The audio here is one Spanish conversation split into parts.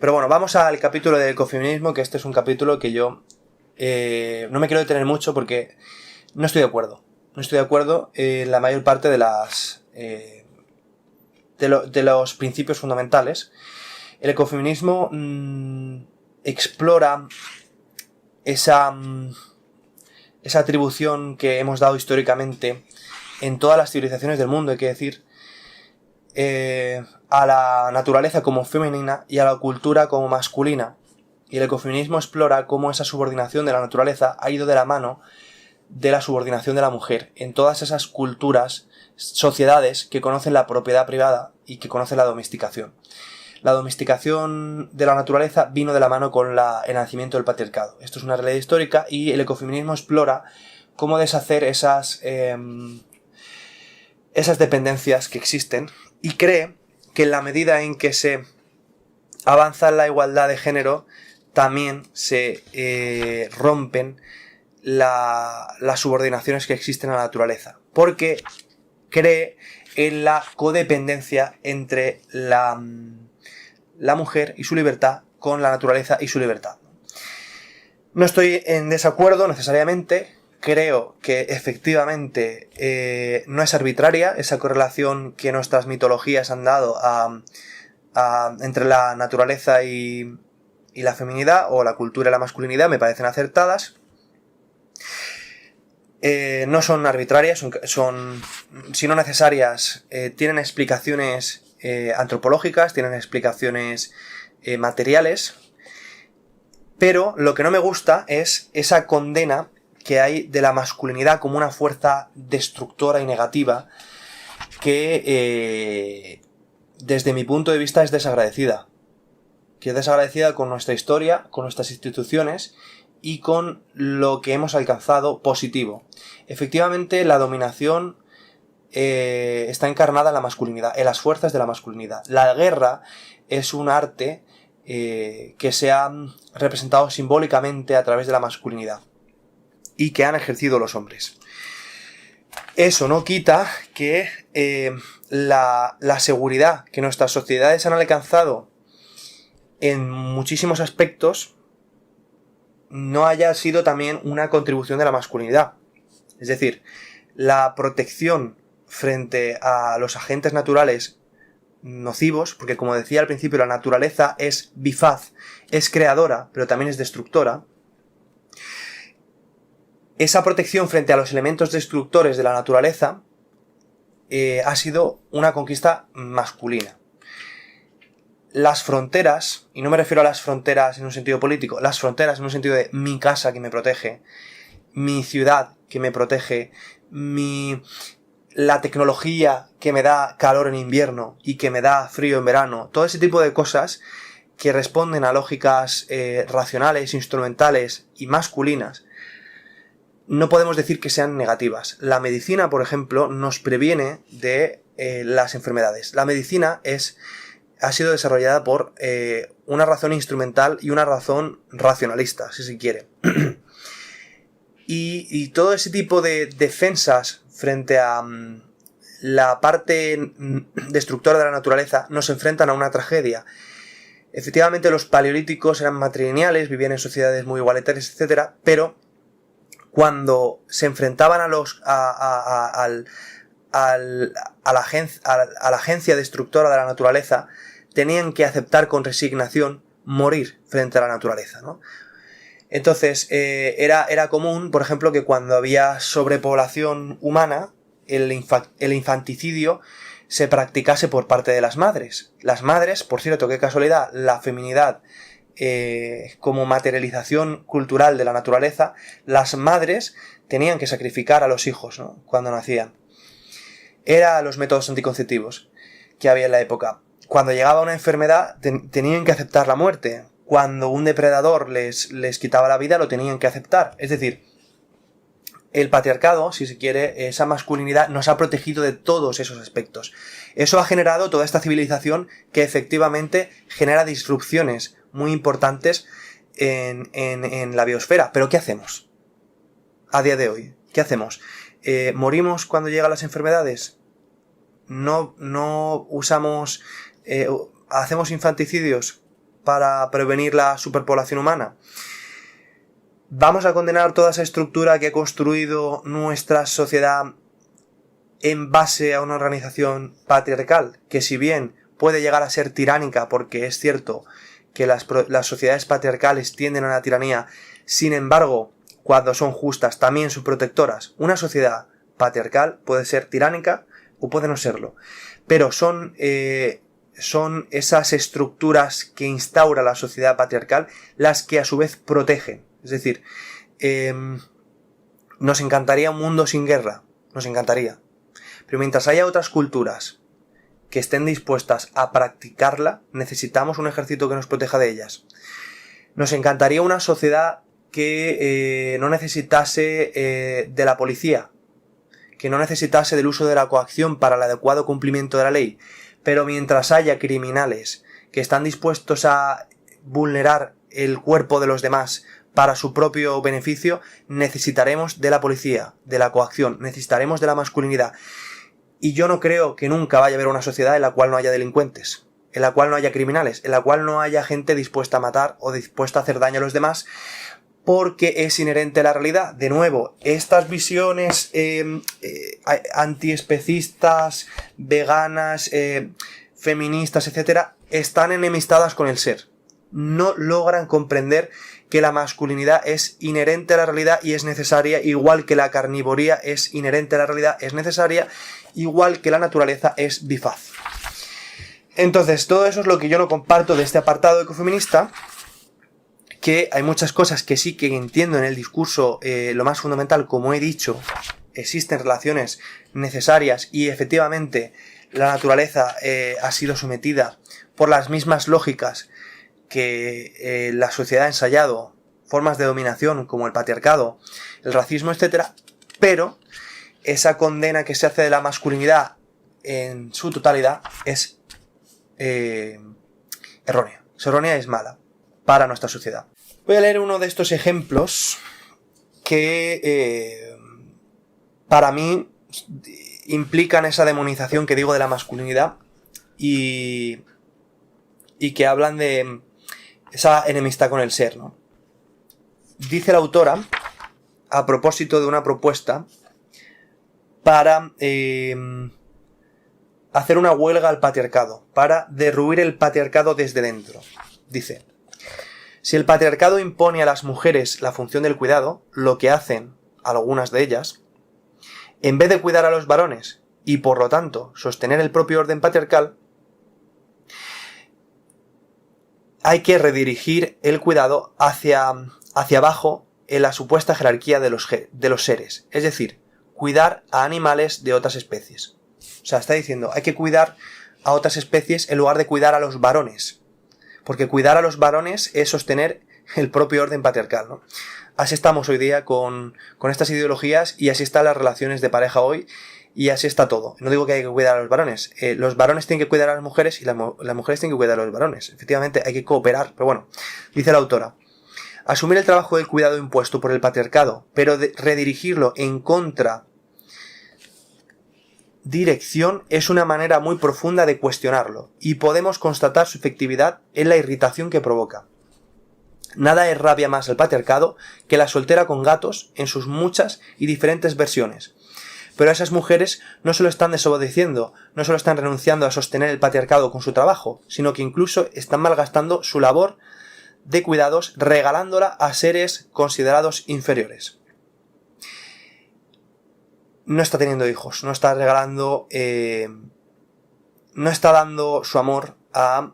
Pero bueno, vamos al capítulo del ecofeminismo, que este es un capítulo que yo no me quiero detener mucho porque no estoy de acuerdo. No estoy de acuerdo en la mayor parte de de los principios fundamentales. El ecofeminismo explora esa atribución que hemos dado históricamente en todas las civilizaciones del mundo, hay que decir, a la naturaleza como femenina y a la cultura como masculina. Y el ecofeminismo explora cómo esa subordinación de la naturaleza ha ido de la mano de la subordinación de la mujer en todas esas culturas, sociedades que conocen la propiedad privada y que conocen la domesticación. La domesticación de la naturaleza vino de la mano con el nacimiento del patriarcado. Esto es una realidad histórica y el ecofeminismo explora cómo deshacer esas dependencias que existen y cree que en la medida en que se avanza en la igualdad de género también se rompen las subordinaciones que existen a la naturaleza, porque cree en la codependencia entre la mujer y su libertad con la naturaleza y su libertad. No estoy en desacuerdo necesariamente, creo que efectivamente no es arbitraria esa correlación que nuestras mitologías han dado entre la naturaleza y la feminidad, o la cultura y la masculinidad, me parecen acertadas. No son arbitrarias, son si no necesarias, tienen explicaciones antropológicas, tienen explicaciones materiales, pero lo que no me gusta es esa condena que hay de la masculinidad como una fuerza destructora y negativa que desde mi punto de vista es desagradecida. Que es desagradecida con nuestra historia, con nuestras instituciones y con lo que hemos alcanzado positivo. Efectivamente, la dominación está encarnada en la masculinidad, en las fuerzas de la masculinidad. La guerra es un arte que se ha representado simbólicamente a través de la masculinidad y que han ejercido los hombres. Eso no quita que la seguridad que nuestras sociedades han alcanzado en muchísimos aspectos no haya sido también una contribución de la masculinidad. Es decir, la protección frente a los agentes naturales nocivos, porque como decía al principio, la naturaleza es bifaz, es creadora, pero también es destructora. Esa protección frente a los elementos destructores de la naturaleza ha sido una conquista masculina. Las fronteras, y no me refiero a las fronteras en un sentido político, las fronteras en un sentido de mi casa que me protege, mi ciudad que me protege, la tecnología que me da calor en invierno y que me da frío en verano, todo ese tipo de cosas que responden a lógicas racionales, instrumentales y masculinas, no podemos decir que sean negativas. La medicina, por ejemplo, nos previene de las enfermedades. La medicina ha sido desarrollada por una razón instrumental y una razón racionalista, si se quiere. y todo ese tipo de defensas frente a la parte destructora de la naturaleza nos enfrentan a una tragedia. Efectivamente, los paleolíticos eran matrilineales, vivían en sociedades muy igualitarias, etc., pero cuando se enfrentaban a la agencia destructora de la naturaleza, tenían que aceptar con resignación morir frente a la naturaleza, ¿no? Entonces, era común, por ejemplo, que cuando había sobrepoblación humana, el infanticidio se practicase por parte de las madres. Las madres, por cierto, qué casualidad, la feminidad como materialización cultural de la naturaleza, las madres tenían que sacrificar a los hijos, ¿no?, cuando nacían. Eran los métodos anticonceptivos que había en la época. Cuando llegaba una enfermedad, tenían que aceptar la muerte. Cuando un depredador les quitaba la vida, lo tenían que aceptar. Es decir, el patriarcado, si se quiere, esa masculinidad nos ha protegido de todos esos aspectos. Eso ha generado toda esta civilización que efectivamente genera disrupciones muy importantes en la biosfera. ¿Pero qué hacemos a día de hoy? ¿Qué hacemos? ¿Morimos cuando llegan las enfermedades? No usamos... ¿hacemos infanticidios? para prevenir la superpoblación humana? ¿Vamos a condenar toda esa estructura que ha construido nuestra sociedad en base a una organización patriarcal? Que si bien puede llegar a ser tiránica, porque es cierto que las sociedades patriarcales tienden a la tiranía, sin embargo, cuando son justas, también son protectoras. Una sociedad patriarcal puede ser tiránica o puede no serlo, pero son esas estructuras que instaura la sociedad patriarcal las que a su vez protegen. Es decir, nos encantaría un mundo sin guerra, nos encantaría, pero mientras haya otras culturas que estén dispuestas a practicarla, necesitamos un ejército que nos proteja de ellas. Nos encantaría una sociedad que no necesitase de la policía, que no necesitase del uso de la coacción para el adecuado cumplimiento de la ley, pero mientras haya criminales que están dispuestos a vulnerar el cuerpo de los demás para su propio beneficio, necesitaremos de la policía, de la coacción, necesitaremos de la masculinidad. Y yo no creo que nunca vaya a haber una sociedad en la cual no haya delincuentes, en la cual no haya criminales, en la cual no haya gente dispuesta a matar o dispuesta a hacer daño a los demás, porque es inherente a la realidad. De nuevo, estas visiones antiespecistas, veganas, feministas, etcétera, están enemistadas con el ser. No logran comprender que la masculinidad es inherente a la realidad y es necesaria, igual que la carnivoría es inherente a la realidad, es necesaria, igual que la naturaleza es bifaz. Entonces, todo eso es lo que yo no comparto de este apartado ecofeminista, que hay muchas cosas que sí que entiendo en el discurso, lo más fundamental, como he dicho, existen relaciones necesarias y efectivamente la naturaleza ha sido sometida por las mismas lógicas que la sociedad ha ensayado, formas de dominación como el patriarcado, el racismo, etc. Pero esa condena que se hace de la masculinidad en su totalidad es errónea. Es errónea y es mala para nuestra sociedad. Voy a leer uno de estos ejemplos que para mí implican esa demonización que digo de la masculinidad y que hablan de esa enemistad con el ser, ¿no? Dice la autora, a propósito de una propuesta para hacer una huelga al patriarcado, para derruir el patriarcado desde dentro. Dice: si el patriarcado impone a las mujeres la función del cuidado, lo que hacen algunas de ellas, en vez de cuidar a los varones y por lo tanto sostener el propio orden patriarcal, hay que redirigir el cuidado hacia abajo en la supuesta jerarquía de los seres. Es decir, cuidar a animales de otras especies. O sea, está diciendo, hay que cuidar a otras especies en lugar de cuidar a los varones. Porque cuidar a los varones es sostener el propio orden patriarcal, ¿no? Así estamos hoy día con estas ideologías y así están las relaciones de pareja hoy. Y así está todo. No digo que hay que cuidar a los varones. Los varones tienen que cuidar a las mujeres y las mujeres tienen que cuidar a los varones. Efectivamente, hay que cooperar. Pero bueno, dice la autora: asumir el trabajo del cuidado impuesto por el patriarcado, pero redirigirlo en contra dirección es una manera muy profunda de cuestionarlo, y podemos constatar su efectividad en la irritación que provoca. Nada irrabia más al patriarcado que la soltera con gatos en sus muchas y diferentes versiones. Pero esas mujeres no solo están desobedeciendo, no solo están renunciando a sostener el patriarcado con su trabajo, sino que incluso están malgastando su labor de cuidados regalándola a seres considerados inferiores. No está teniendo hijos, no está regalando, no está dando su amor a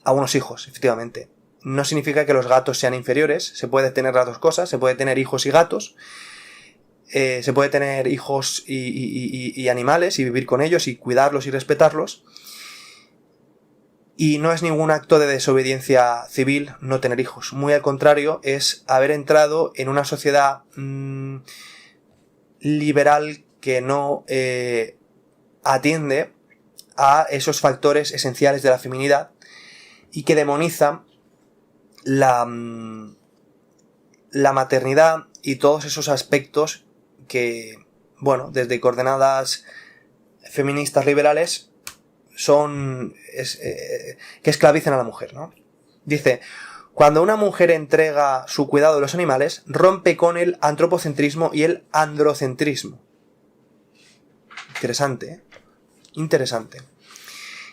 unos hijos, efectivamente. No significa que los gatos sean inferiores, se puede tener las dos cosas, se puede tener hijos y gatos. Se puede tener hijos y animales y vivir con ellos y cuidarlos y respetarlos, y no es ningún acto de desobediencia civil no tener hijos. Muy al contrario, es haber entrado en una sociedad liberal que no atiende a esos factores esenciales de la feminidad y que demoniza la maternidad y todos esos aspectos que, bueno, desde coordenadas feministas liberales son que esclavizan a la mujer, ¿no? Dice, cuando una mujer entrega su cuidado a los animales, rompe con el antropocentrismo y el androcentrismo. Interesante, ¿eh? Interesante.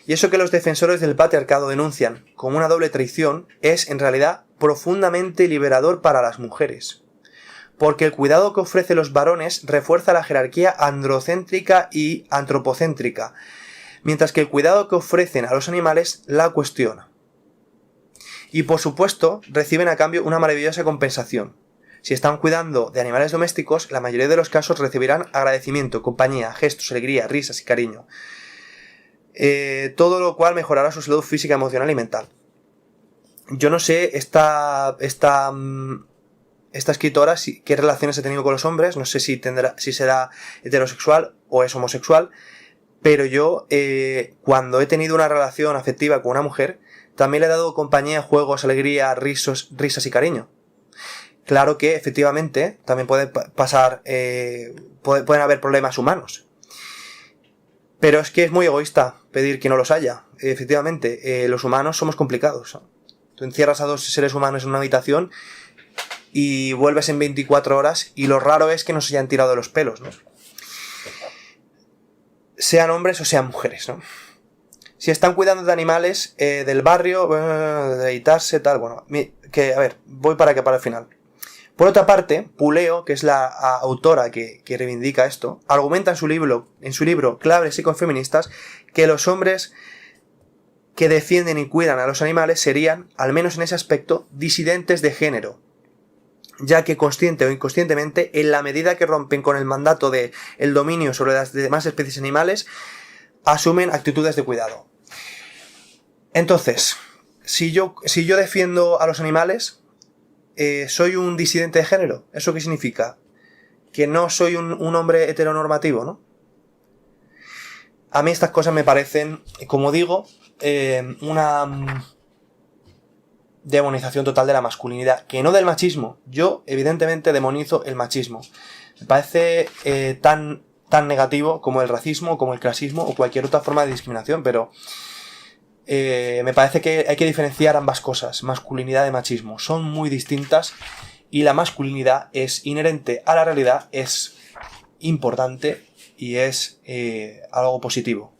Y eso que los defensores del patriarcado denuncian como una doble traición es, en realidad, profundamente liberador para las mujeres. Porque el cuidado que ofrecen los varones refuerza la jerarquía androcéntrica y antropocéntrica, mientras que el cuidado que ofrecen a los animales la cuestiona. Y por supuesto, reciben a cambio una maravillosa compensación. Si están cuidando de animales domésticos, la mayoría de los casos recibirán agradecimiento, compañía, gestos, alegría, risas y cariño. Todo lo cual mejorará su salud física, emocional y mental. Yo no sé esta escritora qué relaciones ha tenido con los hombres, no sé si será heterosexual o es homosexual, pero yo cuando he tenido una relación afectiva con una mujer, también le he dado compañía, juegos, alegría, risas y cariño. Claro que efectivamente también puede pasar, pueden haber problemas humanos. Pero es que es muy egoísta pedir que no los haya. Efectivamente, los humanos somos complicados. Tú encierras a dos seres humanos en una habitación y vuelves en 24 horas y lo raro es que no se hayan tirado de los pelos, ¿no? Sean hombres o sean mujeres, ¿no? Si están cuidando de animales del barrio, de editarse, tal, bueno, a ver, voy para el final. Por otra parte, Puleo, que es la autora que reivindica esto, argumenta en su libro Claves psicofeministas que los hombres que defienden y cuidan a los animales serían, al menos en ese aspecto, disidentes de género, ya que consciente o inconscientemente, en la medida que rompen con el mandato de el dominio sobre las demás especies animales, asumen actitudes de cuidado. Entonces, si yo defiendo a los animales, soy un disidente de género. ¿Eso qué significa? Que no soy un hombre heteronormativo, ¿no? A mí estas cosas me parecen, como digo, una demonización total de la masculinidad, que no del machismo. Yo, evidentemente, demonizo el machismo. Me parece tan negativo como el racismo, como el clasismo o cualquier otra forma de discriminación, pero me parece que hay que diferenciar ambas cosas, masculinidad y machismo. Son muy distintas y la masculinidad es inherente a la realidad, es importante y es algo positivo.